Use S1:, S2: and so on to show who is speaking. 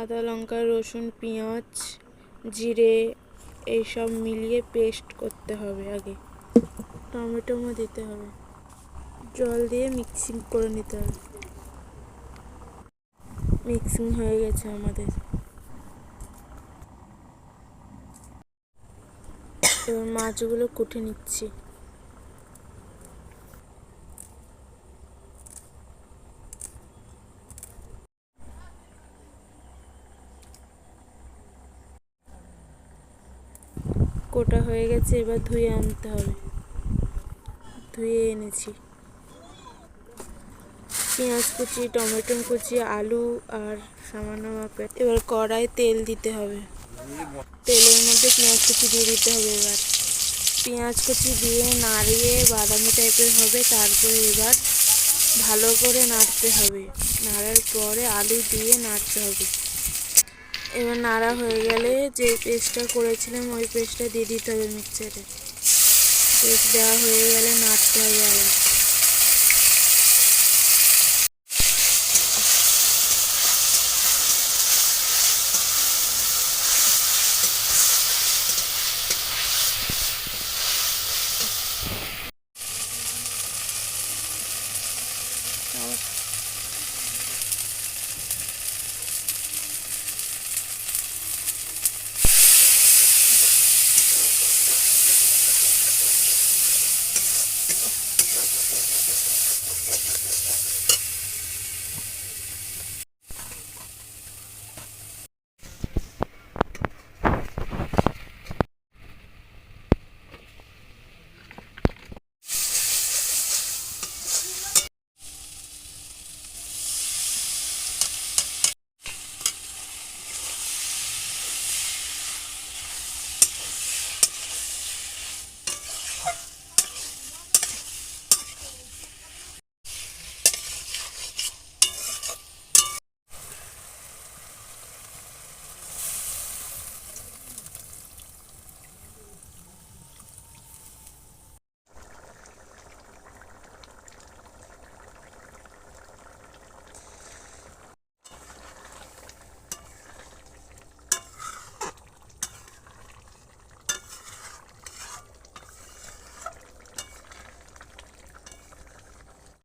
S1: আদা লঙ্কা রসুন পেঁয়াজ জিরে এইসব মিলিয়ে পেস্ট করতে হবে। আগে টমেটো দিতে হবে, জল দিয়ে মিক্সিং করে নিতে হবে। মিক্সিং হয়ে গেছে আমাদের। এবার মাছগুলো কুটে নিচ্ছি। কোটা হয়ে গেছে, এবার ধুয়ে আনতে হবে। ধুয়ে এনেছি। পেঁয়াজ কুচি, টমেটো কুচি, আলু আর সামান্য মাপের। এবার কড়াই তেল দিতে হবে। তেলের মধ্যে পেঁয়াজ কুচি দিয়ে দিতে হবে। এবার পেঁয়াজ কুচি দিয়ে নাড়িয়ে বাদামি টাইপের হবে। তারপরে এবার ভালো করে নাড়তে হবে। নাড়ার পরে আলু দিয়ে নাড়তে হবে। এবার নাড়া হয়ে গেলে যে পেস্টটা করেছিলাম ওই পেস্টটা দিয়ে দিতে হবে মিক্সচারে। পেস্ট দেওয়া হয়ে গেলে নাড়তে হবে আবার।